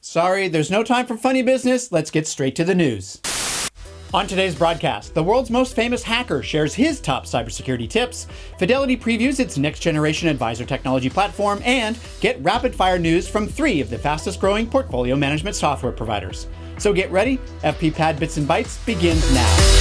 Sorry, there's no time for funny business. Let's get straight to the news. On today's broadcast, the world's most famous hacker shares his top cybersecurity tips, Fidelity previews its next-generation advisor technology platform, and get rapid-fire news from 3 of the fastest-growing portfolio management software providers. So get ready, FPPad Bits and Bytes begins now.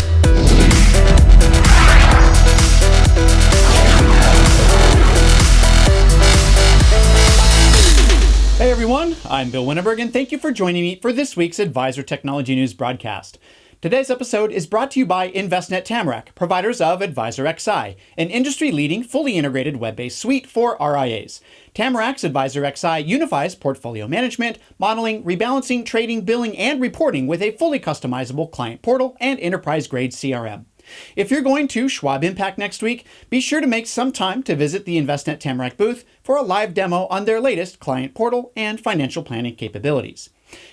Hey everyone, I'm Bill Winterberg, and thank you for joining me for this week's Advisor Technology News broadcast. Today's episode is brought to you by Envestnet Tamarac, providers of Advisor XI, an industry-leading, fully integrated web-based suite for RIAs. Tamarac's Advisor XI unifies portfolio management, modeling, rebalancing, trading, billing, and reporting with a fully customizable client portal and enterprise-grade CRM. If you're going to Schwab Impact next week, be sure to make some time to visit the Envestnet Tamarac booth for a live demo on their latest client portal and financial planning capabilities.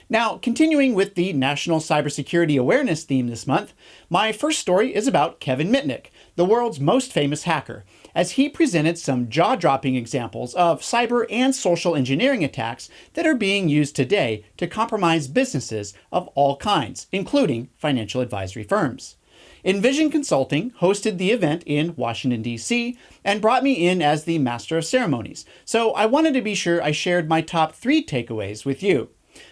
Now, continuing with the National Cybersecurity Awareness theme this month, my first story is about Kevin Mitnick, the world's most famous hacker, as he presented some jaw-dropping examples of cyber and social engineering attacks that are being used today to compromise businesses of all kinds, including financial advisory firms. Envision Consulting hosted the event in Washington, D.C., and brought me in as the master of ceremonies, so I wanted to be sure I shared my top 3 takeaways with you.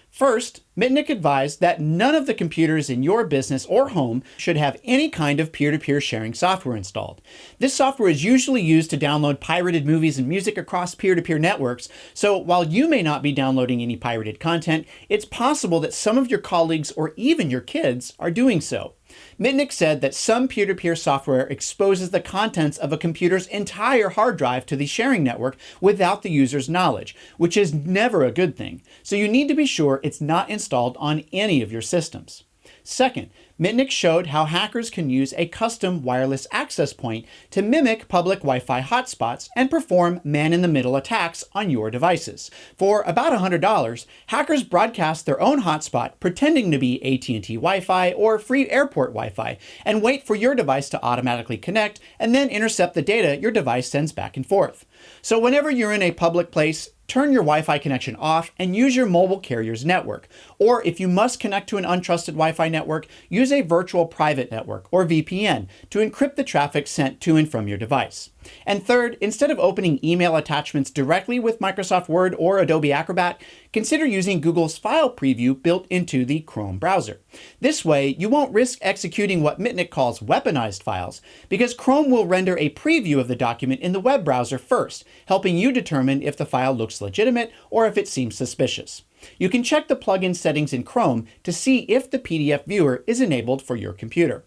First, Mitnick advised that none of the computers in your business or home should have any kind of peer-to-peer sharing software installed. This software is usually used to download pirated movies and music across peer-to-peer networks, so while you may not be downloading any pirated content, it's possible that some of your colleagues or even your kids are doing so. Mitnick said that some peer-to-peer software exposes the contents of a computer's entire hard drive to the sharing network without the user's knowledge, which is never a good thing, so you need to be sure it's not installed on any of your systems. Second, Mitnick showed how hackers can use a custom wireless access point to mimic public Wi-Fi hotspots and perform man-in-the-middle attacks on your devices. For about $100, hackers broadcast their own hotspot pretending to be AT&T Wi-Fi or free airport Wi-Fi and wait for your device to automatically connect and then intercept the data your device sends back and forth. So whenever you're in a public place, turn your Wi-Fi connection off and use your mobile carrier's network. Or if you must connect to an untrusted Wi-Fi network, use a virtual private network, or VPN, to encrypt the traffic sent to and from your device. And third, instead of opening email attachments directly with Microsoft Word or Adobe Acrobat, consider using Google's file preview built into the Chrome browser. This way, you won't risk executing what Mitnick calls weaponized files, because Chrome will render a preview of the document in the web browser first, helping you determine if the file looks legitimate or if it seems suspicious. You can check the plugin settings in Chrome to see if the PDF viewer is enabled for your computer.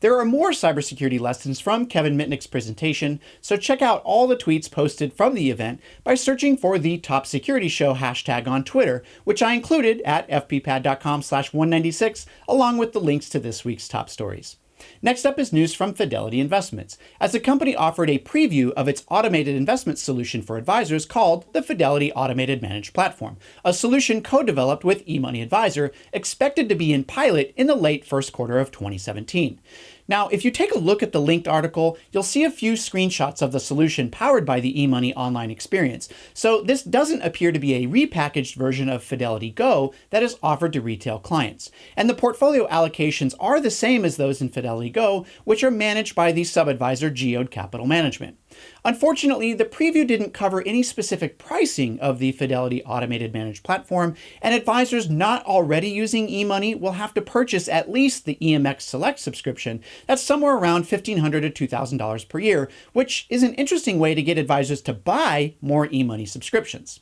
There are more cybersecurity lessons from Kevin Mitnick's presentation, so check out all the tweets posted from the event by searching for the Top Security Show hashtag on Twitter, which I included at fppad.com/196, along with the links to this week's top stories. Next up is news from Fidelity Investments, as the company offered a preview of its automated investment solution for advisors called the Fidelity Automated Managed Platform, a solution co-developed with eMoney Advisor, expected to be in pilot in the late first quarter of 2017. Now, if you take a look at the linked article, you'll see a few screenshots of the solution powered by the eMoney online experience. So this doesn't appear to be a repackaged version of Fidelity Go that is offered to retail clients. And the portfolio allocations are the same as those in Fidelity Go, which are managed by the sub-advisor Geode Capital Management. Unfortunately, the preview didn't cover any specific pricing of the Fidelity Automated Managed Platform, and advisors not already using eMoney will have to purchase at least the EMX Select subscription. That's somewhere around $1,500 to $2,000 per year, which is an interesting way to get advisors to buy more eMoney subscriptions.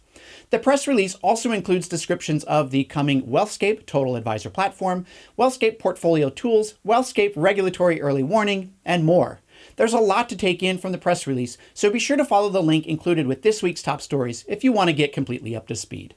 The press release also includes descriptions of the coming Wealthscape Total Advisor Platform, Wealthscape Portfolio Tools, Wealthscape Regulatory Early Warning, and more. There's a lot to take in from the press release, so be sure to follow the link included with this week's top stories if you want to get completely up to speed.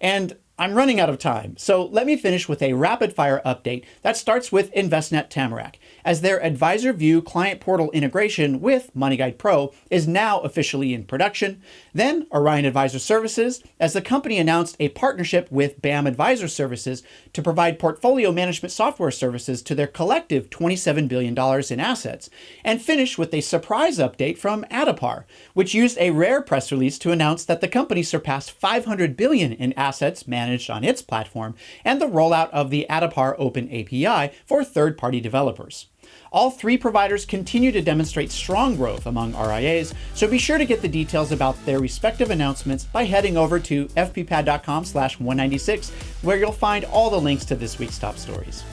And I'm running out of time, so let me finish with a rapid-fire update that starts with Envestnet Tamarac, as their Advisor View client portal integration with MoneyGuide Pro is now officially in production. Then Orion Advisor Services, as the company announced a partnership with BAM Advisor Services to provide portfolio management software services to their collective $27 billion in assets. And finish with a surprise update from Adapar, which used a rare press release to announce that the company surpassed $500 billion in assets managed managed on its platform, and the rollout of the Adapar Open API for third-party developers. All three providers continue to demonstrate strong growth among RIAs, so be sure to get the details about their respective announcements by heading over to fppad.com/196, where you'll find all the links to this week's top stories.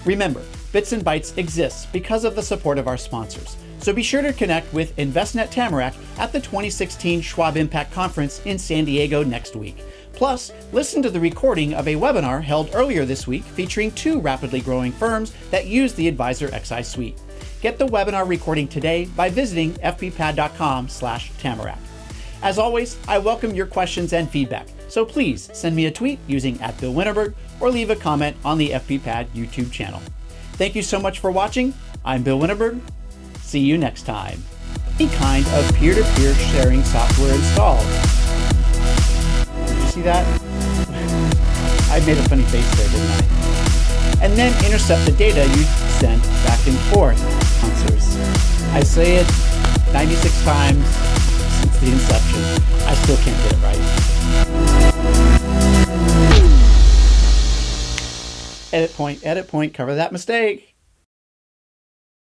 Remember, Bits and Bytes exists because of the support of our sponsors, so be sure to connect with InvestNet Tamarack at the 2016 Schwab Impact Conference in San Diego next week. Plus, listen to the recording of a webinar held earlier this week featuring two rapidly growing firms that use the Advisor XI suite. Get the webinar recording today by visiting fppad.com/tamarack. As always, I welcome your questions and feedback, so please send me a tweet using @BillWinterberg or leave a comment on the FPPad YouTube channel. Thank you so much for watching. I'm Bill Winterberg. See you next time. Any kind of peer-to-peer sharing software installed. Did you see that? I made a funny face there, didn't I? And then intercept the data you send back and forth. Answers. I say it 96 times since the inception. I still can't get it right. Edit point, cover that mistake.